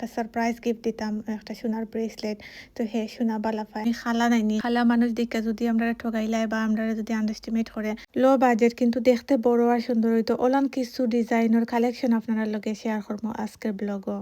একটা surprise gift দিতাম, একটা সোনার ব্রেসলেট। তো হে সোনা বালা পায় আমি খালা নাইনি, খালা মানুষ দিকে যদি আমরা ঠগাইলাই বা আমরা যদি আন্ডারস্টিমেট করে লো বাজেট কিন্তু দেখতে বড় আর সুন্দর হইতো। ওলান কিছু ডিজাইনের কালেকশন আপনার লগে শেয়ার করবো আজকের ব্লগও।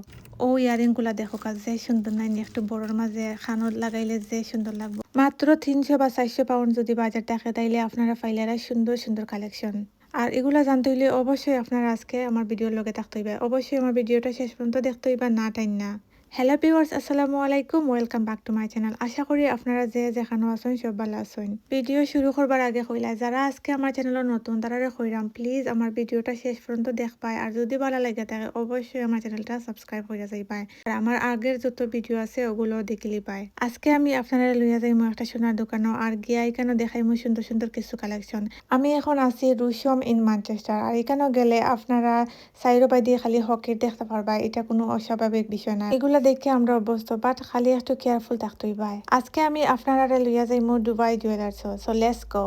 ও ইয়ারিং গুলা দেখো কাজ যে সুন্দর নাইনি, একটু বড়র মাঝে খানত লাগাইলে যে সুন্দর লাগবে। মাত্র 300 বা 400 পাউন্ড যদি বাজার দেখে তাইলে আপনারা ফাইলারা সুন্দর সুন্দর কালেকশন। আর এগুলা জানতে হইলে অবশ্যই আপনারা আজকে আমার ভিডিওর লগে থাকতে হইবে, অবশ্যই আমার ভিডিওটা শেষ পর্যন্ত দেখতে হইবা, না টাইম না। হ্যালো ভিউয়ার্স, আসসালামু আলাইকুম, welcome back to my channel. আশা করি আপনারা যে যেখানে আছেন সব ভালো আছেন। ভিডিও শুরু করবার আগে কইলা যারা আজকে আমার চ্যানেলে নতুন তারা কইরাম প্লিজ আমার ভিডিওটা শেষ পর্যন্ত দেখবাই, আর যদি ভালো লাগে থাকে অবশ্যই আমার চ্যানেলটা সাবস্ক্রাইব করে যাইবাই, আর আমার আগের যত ভিডিও আছে ওগুলো দেখলি পাই। আজকে আমি আপনারা লইয়া যাইমু একটা সোনার দোকানও, আর গিয়া এখানে দেখাইমু সুন্দর সুন্দর কিছু কালেকশন। আমি এখন আছি রুশম ইন ম্যানচেস্টার, আর এখানেও গেলে আপনারা সাইরো বাই দিয়ে খালি হকির দেখতে পারবা, এটা কোনো অস্বাভাবিক বিষয় না। এগুলা দেখে আমরা অভ্যস্ত, বাট খালি একটু কেয়ারফুল থাকতে হইবাই। আজকে আমি আপনারা লইয়া যাইমু Dubai jewellers, so let's go.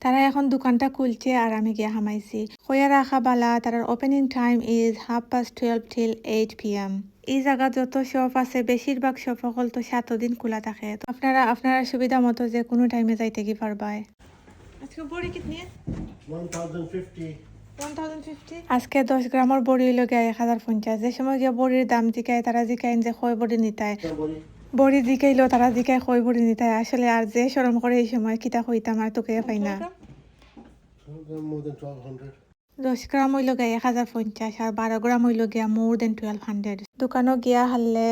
তারা এখন দোকানটা খুলছে আর আমি গিয়া হামাইছি। হইয়া রাখা বালা, তার opening time is 12:30 till 8 p.m. এই জায়গা যত শপ আছে বেশিরভাগ শপ সকল তো 7 দিন খোলা থাকে। তো আপনারা সুবিধা মতো যে কোনো টাইমে যাইতে কি পারবাই। আজকে বড়ি কিতনি? 1050. 1050। আজকে 10 গ্রামের বড়ি হইল গিয়া 1050। যে সময় গিয়া বড়ির দাম জিকায় তারা জিকাইন যে কয় বড়ি নিতায়, বড়ি জিকাইলো তারা জিকায় কয় বড়ি নিতায়। আসলে আর যে শরম করে এই সময় কিতা কইতাম আর তোকে পাই না। More than 1200. 10 গ্রাম হইল গিয়া 1050, আর 12 গ্রাম হইল গিয়া মোর দেন 1200। দোকানও গিয়া হারলে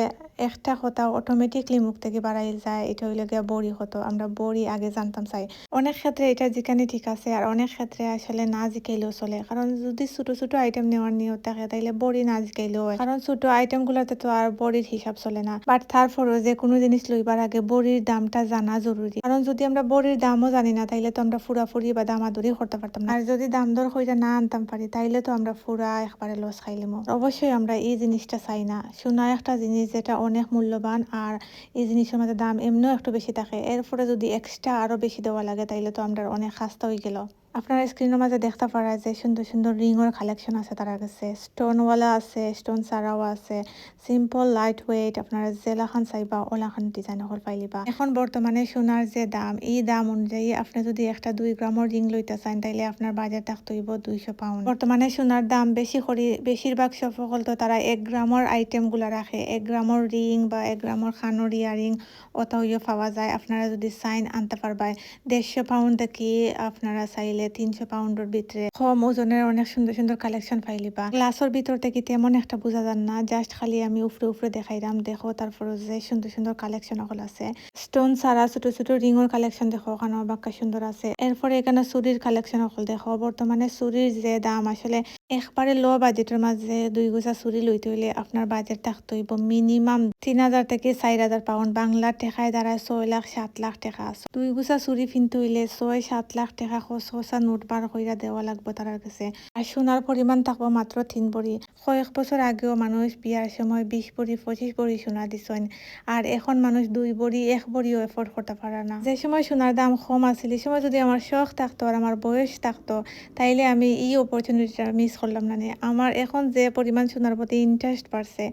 একটা কথা অটোমেটিকলি মুখ থেকে বাড়াই যায়, এটা হইল গিয়া বড়ি হতো। আমরা বড়ি আগে জানতাম চাই। অনেক ক্ষেত্রে এটা জিকানি ঠিক আছে, আর অনেক ক্ষেত্রে আসলে না জিকাইলেও চলে, কারণ যদি ছোট ছোট আইটেম নেওয়ার নিয়ত থাকে তাইলে বড়ি না জিকাইলেও হয়, কারণ ছোট আইটেম গুলাতে তো আর বড়ির হিসাব চলে না। বাট তারপরও যে কোনো জিনিস লইবার আগে বড়ির দামটা জানা জরুরি, কারণ যদি আমরা বড়ির দামও জানি না তাইলে তো আমরা ফুরাফুরি বা দামাদুরি করতে পারতাম না। আর যদি দাম দর কইরা না আনতাম পারি তাইলে তো আমরা ফুরা একবারে লস খাইলিমো। অবশ্যই আমরা এই জিনিসটা চাই না। সোনা একটা জিনিস যেটা অনেক মূল্যবান, আর এই জিনিসের মধ্যে দাম এমনিও একটু বেশি থাকে, এরপরে যদি এক্সট্রা আরো বেশি দেওয়া লাগে তাইলে তো আমরা অনেক খাস্তা হয়ে গেল। আপনারা স্ক্রিনের মাঝে দেখতে পারা যে সুন্দর সুন্দর রিংয়ের কালেকশন আছে তার কাছে, স্টোনওয়ালা আছে, স্টোন ছাড়াও আছে, সিম্পল লাইট ওয়েট। আপনারা জেলাখান চাইবা ওলাখান ডিজাইন হল পাইলিবা। এখন বর্তমানে সোনার যে দাম, এই দাম অনুযায়ী আপনি যদি একটা 2 গ্রামের রিং লইতে চান তাইলে আপনার বাজার থাকতে হইব 200 পাউন্ড। বর্তমানে সোনার দাম বেশি করি বেশিরভাগ সফল তো তারা 1 গ্রামের আইটেম গুলা রাখে, 1 গ্রামের রিং বা 1 গ্রামের খানোর ইয়ারিং অত হইও পাওয়া যায়। আপনারা যদি সাইন আনতে পারবাই 150 পাউন্ড দেখি, আপনারা চাইলে 300 পাউন্ডের ভিতরে কম ওজনের অনেক সুন্দর সুন্দর কালেকশন পাইলিবা। গ্লাসের ভিতর থেকে তেমন একটা বোঝা যান না, জাস্ট খালি আমি উপরে উপরে দেখাইলাম। দেখো তারপর যে সুন্দর সুন্দর কালেকশন সকল আছে, স্টোন ছাড়া ছোট ছোট রিংয়ের কালেকশন দেখো ওখানে বাক্কা সুন্দর আছে। এরপরে এখানে চুরির কালেকশন সকল দেখো। বর্তমানে চুরির যে দাম আসলে একবারে লো বাজেটের মাঝে 2 গোছা চুরি লইতে হইলে আপনার বাজেট থাকতে হইব মিনিমাম 3000 থেকে 4000 পাউন্ড, বাংলার টেকায় দ্বারা 6 লাখ 7 লাখ টাকা আছে। 2 গোছা চুরি কিনতে হইলে 6-7 লাখ টাকা খসা নোট বার কইরা দেওয়া লাগবে তার কাছে। আর সোনার পরিমাণ থাকবো মাত্র 3 ভরি। কয়েক বছর আগেও মানুষ বিয়ার সময় 20 ভরি 25 ভরি সোনা দিছেন, আর এখন মানুষ 2 ভরি 1 ভরিও এফোর্ড করতে পারে না। যে সময় সোনার দাম কম আছিল এই সময় যদি আমার শখ থাকতো আর আমার বয়স থাকতো তাইলে আমি এই অপরচুনিটিটা মিস করলাম না। আমার এখন যে পরিমাণ সোনার প্রতি ইন্টারেস্ট বাড়ছে,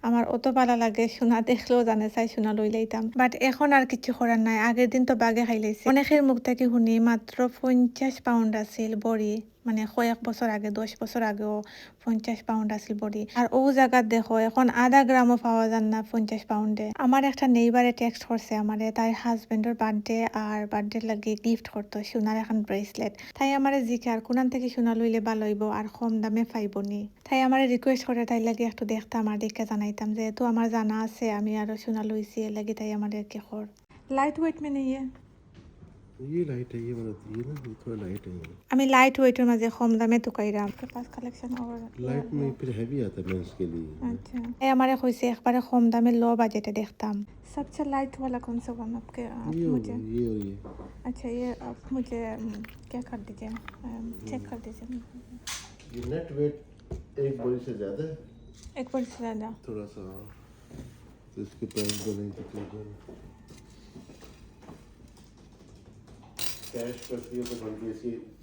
আমার অত ভালো লাগে সোনা দেখলেও জানে চাই সোনা লই লাইতাম। বাট এখন আর কিছু করার নাই, আগের দিন তো বাগে খাইলাইছে। অনেকের মুখ থেকে শুনি মাত্র 50 পাউন্ড আছিল বড়ি, মানে কয়েক বছর আগে 10 বছর আগেও 50 পাউন্ড আছিল বড়ি। আর ও জায়গাত দেখো এখন আধা গ্রামও পাওয়া যান না 50 পাউন্ডে। আমার একটা নেইবারে টেক্সট করছে আমারে, তাই হাজবেন্ডের বার্থডে আর বার্থডে লাগে গিফট করতো সোনার এখন ব্রেসলেট। তাই আমারে জিকার কোনান থেকে সোনা লইলে ভালো হইব আর কম দামে পাইবনি। তাই আমারে রিকোয়েস্ট করে তাই লাগে একটু দেখতাম আর দেখে জানাইতাম, যেহেতু আমার জানা আছে আমি আরো সোনা লইছি এর লাগে, তাই আমাদের কে কর। লাইট ওয়েট মেনে ये लाइट है, ये वाला ये ना, ये थोड़ा लाइट है। আমি লাইট ওয়েটের মাঝে কম দামে টুকাইরাম। পাস কালেকশন और लाइट में फिर हैवी आता है मेंस के लिए। अच्छा এই আমারে কইছে একবারে কম দামে লো বাজেটে দেখতাম। सबसे लाइट वाला कौन सा वन आपके आप ये मुझे? होगा, ये और ये। अच्छा ये आप मुझे क्या कर दीजिए, चेक कर दीजिए। ये नेट वेट एक बोरी से ज़्यादा है, एक बार से ज़्यादा। थोड़ा सा। तो इसके प्राइस बनेंगे तकरीबन कैश करती हो तो बनती है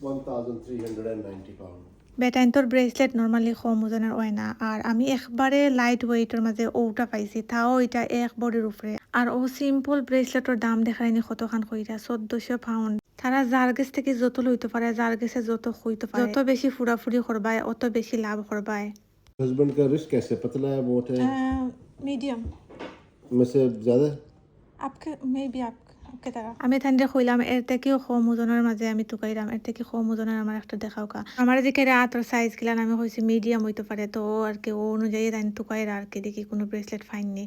1390 पाउंड বেটাইনটোর ব্রেসলেট নর্মালি কম ওজনের হয় না আর আমি একবারে লাইট ওয়েটের মাঝে ওটা পাইছি তাও এটা এক বডির উপরে আর ও সিম্পল ব্রেসলেটের দাম দেখায়নি কতখান কইরা 1400 পাউন্ড তারা যার কাছ থেকে যত লইতে পারে যার কাছে যত হইতে পারে যত বেশি ফুরাফুরি করবায় অত বেশি লাভ করবায় हस्बैंड का रिस्क कैसे पतला है मोटा है মিডিয়াম में से ज़्यादा আপকে মেবি আপকে তারা আমি তাইলে কইলাম এর থেকেও কম ওজনের মাঝে আমি টুকাইলাম এর থেকে কম ওজনের আমার একটা দেখাও কা আমার দিকে রাতর সাইজ গিলান আমি কইছি মিডিয়াম হইতে পারে তো ও আর কি ও অনুযায়ী তাই টুকাইরা আর কি দেখি কোনো ব্রেসলেট ফাইননি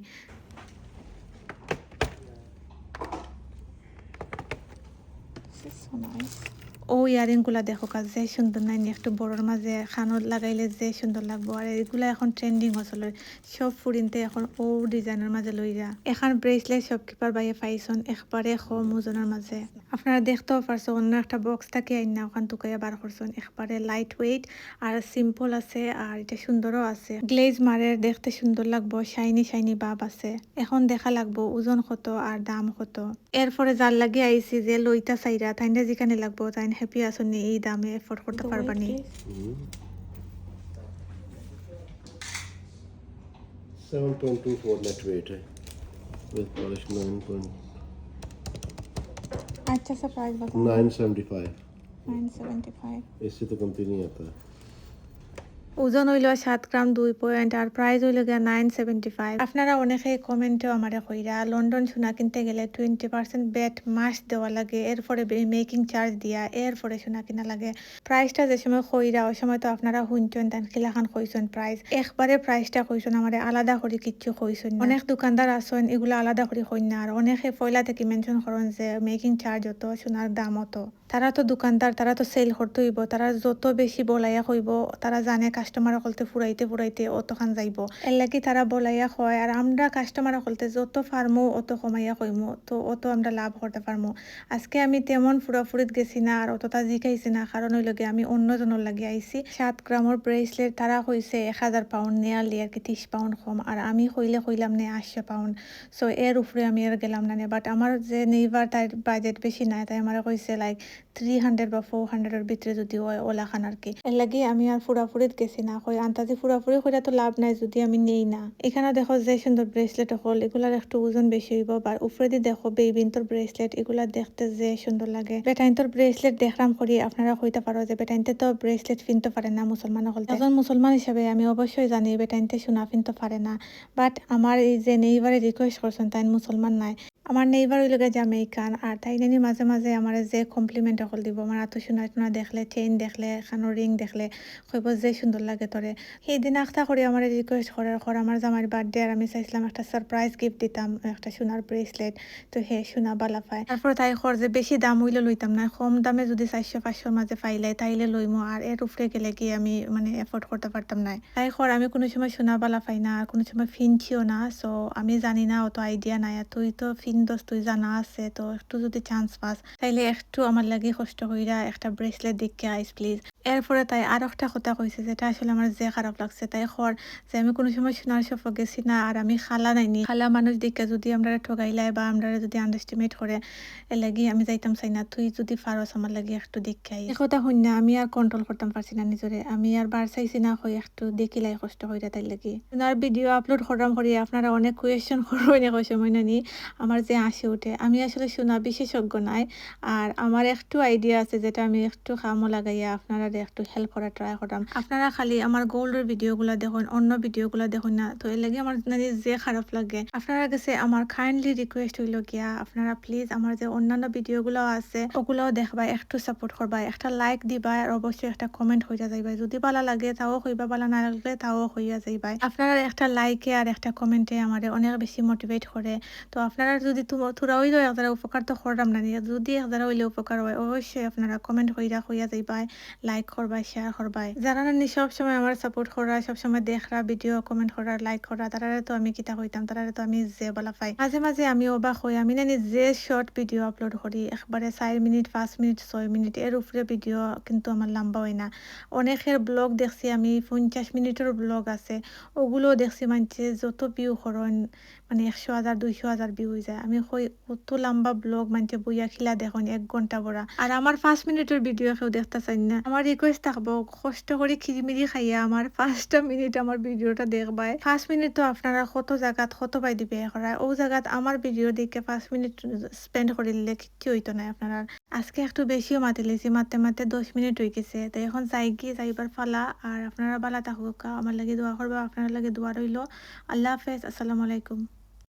ও ইয়ারিংগুলা দেখো কাজ যে সুন্দর নাই একটু বড়োর মাঝে খানত লাগাইলে যে সুন্দর লাগবো আর এগুলা এখন ট্রেন্ডিং আসলে সব ফুরিনতে এখন ও ডিজাইনের মাঝে লইরা এখন ব্রেসলেট শপকিপার বাইয়ে পাইছন একবারে কম ওজনের মাঝে আপনারা দেখতেও পারছো অন্য একটা বক্স থাকে আইনা ওখান টুকাইয়া বার করছেন একবারে লাইট ওয়েট আর সিম্পল আছে আর এটা সুন্দরও আছে গ্লেজ মারে দেখতে সুন্দর লাগবো শাইনি শাইনি ভাব আছে এখন দেখা লাগবো ওজন কত আর দাম কত এরপরে যার লাগে আইছি যে লইতা চাইরা তাইনা যেখানে লাগবো তাই হ্যাপি আসনি এই দামে এফোর্ড করতে পারবানি 7.24 नेट वेट है विद पॉलिश अच्छा सा प्राइस बताओ 975 975 इससे तो कमती नहीं आता ওজন হইল 7 গ্রাম 2 পয়েন্ট আর প্রাইস হইল গিয়া 975 আপনারা অনেকে কমেন্টে আমারে কইরা লন্ডন সোনা কিনতে গেলে 20% বেট মাস দেওয়া লাগে এরপরে মেকিং চার্জ দিয়া এরপরে সোনা কিনা লাগে প্রাইসটা যে সময় কইরা ওই সময় তো আপনারা শুনছেন তান কিলাখান কইছেন প্রাইস একবারে প্রাইসটা কইছেন আমারে আলাদা করে কিচ্ছু কইছেন না। অনেক দোকানদার আছেন এগুলো আলাদা করে কইন না আর অনেকে পয়লা থেকে মেনশন করেন যে মেকিং চার্জ হতো সোনার দাম হতো তারা তো দোকানদার তারা তো সেল করতে হইব তারা যত বেশি বলাইয়া কইব তারা জানে কাস্টমার কলতে ফুরাইতে ফুরাইতে অতখান যাইব এর লাগি তারা বলাইয়া কয় আর আমরা কাস্টমার কলতে যত ফার্মো অত কমাইয়া কইমো তো অত আমরা লাভ করতে পারমো আজকে আমি তেমন ফুরাফুরিত গেছি না আর অতটা জিকাইছি না কারণ হইল গিয়ে আমি অন্যজনের লাগি আইছি 7 গ্রামের ব্রেসলেট তারা কইছে 1000 পাউন্ড নেয়ালি আর কি 30 পাউন্ড কম আর আমি কইলাম নে 800 পাউন্ড সো এর উপরে আমি আর গেলাম না বাট আমার যে নেইবার তার বাজেট বেশি নাই তাই আমার কইছে লাইক 300 বা 400 এর ভিতরে যদি হয় ওলা খান আর কি এর লাগি আমি আর ফুরাফুরিত গেছি না কই আন্তাজি ফুরাফুরি কইরা তো লাভ নাই যদি আমি নেই না এখানে দেখো যে সুন্দর ব্রেসলেট হল এগুলার একটু ওজন বেশি হইব আর উপরে দিয়ে দেখো বেবিন্তর ব্রেসলেট এগুলা দেখতে যে সুন্দর লাগে বেটাইন্তর ব্রেসলেট দেখলাম করি আপনারা কইতে পারো যে বেটাইনতে তো ব্রেসলেট কিনতে পারে না মুসলমান হল একজন মুসলমান হিসাবে আমি অবশ্যই জানি বেটাইনতে সোনা কিনতে পারে না বাট আমার এই যে নেইবারে রিকোয়েস্ট করছেন তাই মুসলমান নাই আমার নেইবার হইল গে জামেইকান আর তাই নানি মাঝে মাঝে আমার যে কমপ্লিমেন্ট হল দিব আমার এত সোনা টোনা দেখলে চেইন দেখলে খানোর রিং দেখলে কইব যে সুন্দর লাগে তোরে সেইদিন আখটা করে আমার রিকোয়েস্ট করার পর আমার জামাইয়ের বার্থডে আর আমি চাইছিলাম একটা সারপ্রাইজ গিফট দিতাম একটা সোনার ব্রেসলেট তো হে সোনা বালা পায় তারপরে তাই খর যে বেশি দাম হইলে লইতাম না কম দামে যদি 400-500 মাঝে পাইলে তাইলে লইমো আর এর উপরে গেলে কি আমি মানে এফোর্ড করতে পারতাম না তাই খর আমি কোনো সময় সোনা বালা পাই না আর কোনো সময় ফিনছিও না সো আমি জানি না অত আইডিয়া নাই আর তুই তো ফিনদোস তুই জানা আছে তো একটু যদি চান্স পাস তাইলে একটু আমার লাগি কষ্ট কইরা একটা ব্রেসলেট দেখে আইস প্লিজ এরপরে তাই আর একটা কথা কইছে যেটা আসলে আমার যে খারাপ লাগছে তাই খর যে আমি কোনো সময় সোনার শপে গেছি না আর আমি খালা নাইনি খালা মানুষ দেখে যদি আমরা ঠগাইলাই বা আমরা যদি আন্ডারস্টিমেট করে এর লাগি আমি যাইতাম চাই না তুই যদি ফারস আমার লাগি একটু দেখে আই কথা শুন না আমি আর কন্ট্রোল করতাম পারছি না নিজরে আমি আর বার চাইছি না হই একটু দেখিলাই কষ্ট কইরা তাই লাগি আর ভিডিও আপলোড করাম করি আপনারা অনেক কোয়েশ্চন করবেন এক সময় নানি আমার যে আসে উঠে আমি আসলে সোনা বিশেষজ্ঞ নাই আর আমার একটু আইডিয়া আছে যেটা আমি একটু কামও লাগাইয়া আপনারা একটু হেল্প করা ট্রাই করতাম আপনারা খালি আমার গোল্ডের ভিডিওগুলো দেখুন অন্য ভিডিওগুলো দেখুন না তো এর লাগে আমার যে খারাপ লাগে আপনারা কাছে আমার কাইন্ডলি রিকোয়েস্ট হইল গিয়া আপনারা প্লিজ আমার যে অন্যান্য ভিডিওগুলো আছে ওগুলোও দেখবা একটু সাপোর্ট করবা একটা লাইক দিবা আর অবশ্যই একটা কমেন্ট হইয়া যাইবা যদি ভালো লাগে তাও হইবা ভালো না লাগলে তাও হইয়া যাইবা আপনারা একটা লাইকে আর একটা কমেন্টে আমারে অনেক বেশি মোটিভেট করে তো আপনারা যদি তোরা হইলেও একদারা উপকার তো করলাম না যদি একদারা হইলে উপকার হয় অবশ্যই আপনারা কমেন্ট হইয়া যাইবা লাইক করবা শেয়ার করবা যারা নানি সবসময় আমার সাপোর্ট করা সবসময় দেখরা ভিডিও কমেন্ট করা লাইক করা তারা তো আমি কিতা হইতাম তারা তো আমি যে বলা পাই মাঝে মাঝে আমি অবাক হই আমি নানি যে শর্ট ভিডিও আপলোড করি একবারে 4 মিনিট 5 মিনিট 6 মিনিট এর উপরে ভিডিও কিন্তু আমার লম্বা হয় না অনেকের ব্লগ দেখছি আমি 50 মিনিটের ব্লগ আছে ওগুলো দেখছি মানছে যত ভিউ করেন মানে 100,000 200,000 ভিউ হয়ে যায়। আমি কই কত লম্বা ব্লগ মানছে বইয়া খিলা দেখুন 1 ঘন্টা বড়া। আর আমার 5 মিনিটের ভিডিও কেউ দেখতে চাই না। আমার রিকোয়েস্ট থাকবো কষ্ট করে খিরিমিরি খাইয়া আমার 5টা মিনিট আমার ভিডিওটা দেখবাই। 5 মিনিট তো আপনারা কত জায়গাত কত পাই দিবে করা। ও জায়গাত আমার ভিডিও দেখে 5 মিনিট স্পেন্ড করিলে কিচ্ছু হইতো না আপনারা। আজকে একটু বেশিও মাতি লিছি, মারতে মারতে 10 মিনিট হয়ে গেছে। তো এখন যাই গিয়ে যাইবার ফালা। আর আপনারা বালা থাকুক, আমার লাগে দোয়া করবা, আপনার লাগে দোয়া রইল। আল্লাহ হাফেজ, আসসালামু আলাইকুম।